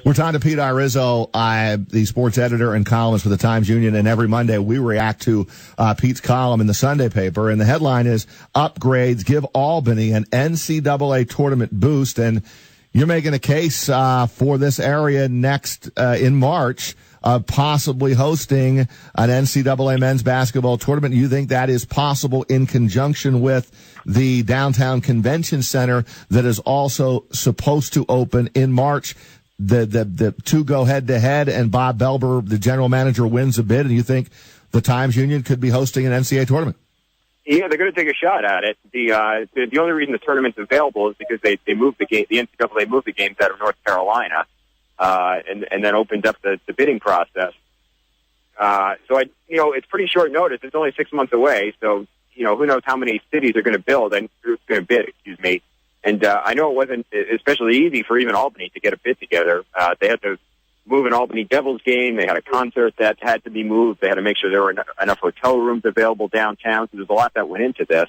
We're talking to Pete Irizzo, the sports editor and columnist for the Times-Union, and every Monday we react to Pete's column in the Sunday paper, and the headline is Upgrades Give Albany an NCAA Tournament Boost, and you're making a case for this area next in March of possibly hosting an NCAA men's basketball tournament. You think that is possible in conjunction with the downtown convention center that is also supposed to open in March? The two go head-to-head, and Bob Belber, the general manager, wins a bid, and you think the Times-Union could be hosting an NCAA tournament? Yeah, they're going to take a shot at it. The only reason the tournament's available is because they moved the game. The NCAA moved the games out of North Carolina, and then opened up the bidding process. It's pretty short notice. It's only 6 months away, so who knows how many cities are going to build and going to bid. Excuse me. And I know it wasn't especially easy for even Albany to get a bid together. They had to move an Albany Devils game. They had a concert that had to be moved. They had to make sure there were enough hotel rooms available downtown. So there's a lot that went into this.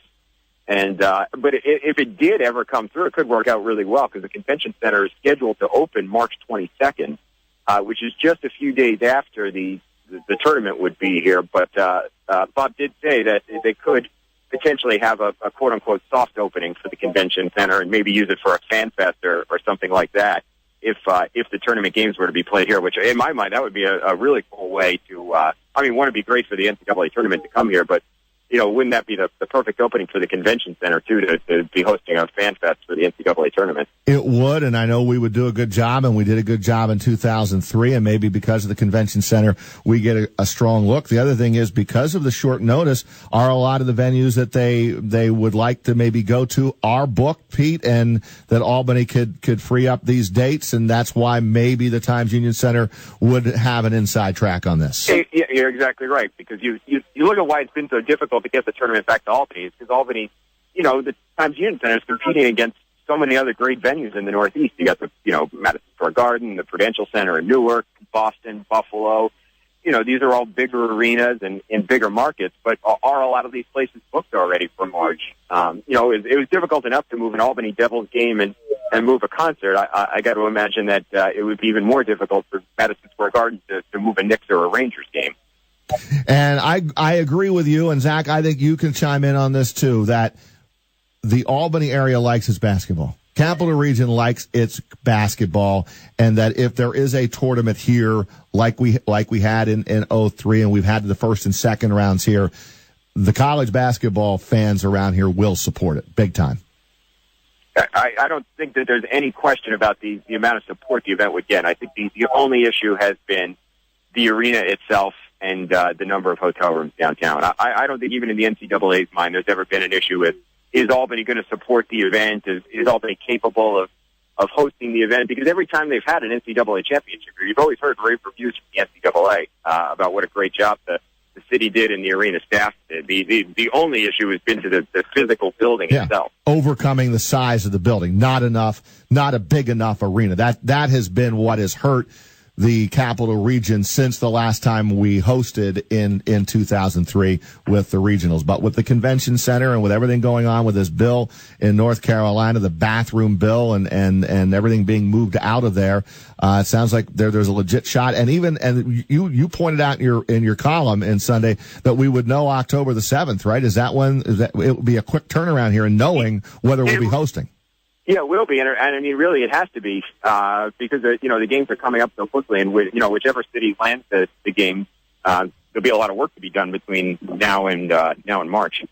And but if it did ever come through, it could work out really well because the convention center is scheduled to open March 22nd, which is just a few days after the tournament would be here. But Bob did say that they could potentially have a quote-unquote soft opening for the convention center and maybe use it for a fan fest or something like that if the tournament games were to be played here, which in my mind, that would be a really cool way to, one, it'd be great for the NCAA tournament to come here, but wouldn't that be the perfect opening for the convention center, too, to be hosting a fan fest for the NCAA tournament? It would, and I know we would do a good job, and we did a good job in 2003, and maybe because of the convention center, we get a strong look. The other thing is, because of the short notice, are a lot of the venues that they would like to maybe go to are booked, Pete, and that Albany could free up these dates, and that's why maybe the Times-Union Center would have an inside track on this. Yeah, you're exactly right, because you look at why it's been so difficult to get the tournament back to Albany. It's because Albany, the Times-Union Center is competing against so many other great venues in the Northeast. You got the, Madison Square Garden, the Prudential Center in Newark, Boston, Buffalo. These are all bigger arenas and in bigger markets, but are a lot of these places booked already for March? It was difficult enough to move an Albany Devils game and move a concert. I got to imagine that it would be even more difficult for Madison Square Garden to move a Knicks or a Rangers game. And I agree with you, and Zach, I think you can chime in on this too, that the Albany area likes its basketball. Capital Region likes its basketball, and that if there is a tournament here like we had in 03, and we've had the first and second rounds here, the college basketball fans around here will support it big time. I don't think that there's any question about the amount of support the event would get. I think the only issue has been the arena itself and the number of hotel rooms downtown. I don't think even in the NCAA's mind there's ever been an issue with, is Albany going to support the event? Is Albany capable of hosting the event? Because every time they've had an NCAA championship, you've always heard rave reviews from the NCAA about what a great job the city did and the arena staff did. The only issue has been to the physical building itself. Overcoming the size of the building. Not a big enough arena. That has been what has hurt the Capital Region since the last time we hosted in 2003 with the regionals. But with the convention center and with everything going on with this bill in North Carolina, the bathroom bill and everything being moved out of there, it sounds like there's a legit shot. And you pointed out in your column in Sunday that we would know October the 7th, right? Is that it would be a quick turnaround here in knowing whether we'll be hosting? Yeah, it will be, and I mean, really, it has to be because the games are coming up so quickly, and whichever city lands the game, there'll be a lot of work to be done between now and March.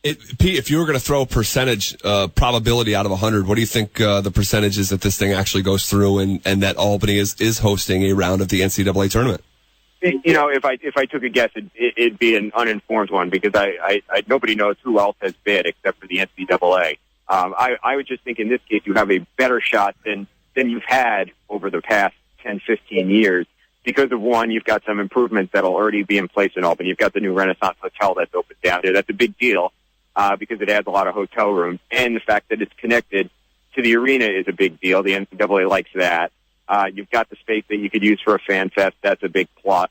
Pete, if you were going to throw a percentage probability out of 100, what do you think the percentage is that this thing actually goes through and that Albany is hosting a round of the NCAA tournament? If I took a guess, it'd be an uninformed one because I nobody knows who else has bid except for the NCAA. I would just think in this case you have a better shot than you've had over the past 10, 15 years because of, one, you've got some improvements that'll already be in place in Albany. You've got the new Renaissance Hotel that's opened down there. That's a big deal because it adds a lot of hotel rooms. And the fact that it's connected to the arena is a big deal. The NCAA likes that. You've got the space that you could use for a fan fest. That's a big plus.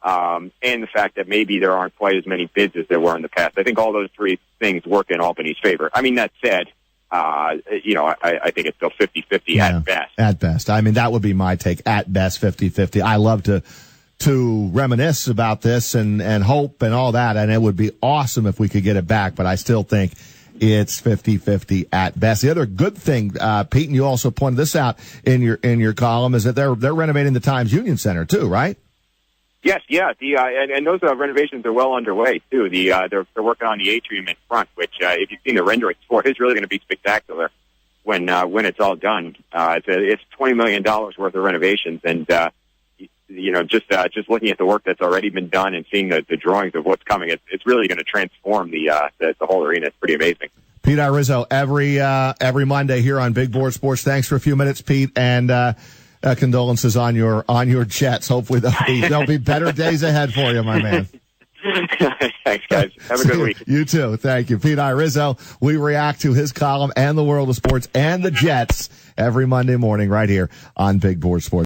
And the fact that maybe there aren't quite as many bids as there were in the past. I think all those three things work in Albany's favor. I mean, that said, I think it's still 50-50 at best. At best. I mean, that would be my take. At best, 50-50. I love to reminisce about this and hope and all that, and it would be awesome if we could get it back, but I still think it's 50-50 at best. The other good thing, Pete, and you also pointed this out in your column, is that they're renovating the Times Union Center too, right? Yes, yeah. And those renovations are well underway too. They're working on the atrium in front, which if you've seen the renderings for it, is really going to be spectacular when it's all done. It's $20 million worth of renovations, and just looking at the work that's already been done and seeing the drawings of what's coming, it's really going to transform the whole arena. It's pretty amazing. Pete Rizzo, every Monday here on Big Board Sports. Thanks for a few minutes, Pete, and condolences on your Jets. Hopefully there'll be better days ahead for you, my man. Thanks, guys. Have a good week. You too. Thank you. Pete Rizzo. We react to his column and the world of sports and the Jets every Monday morning right here on Big Board Sports.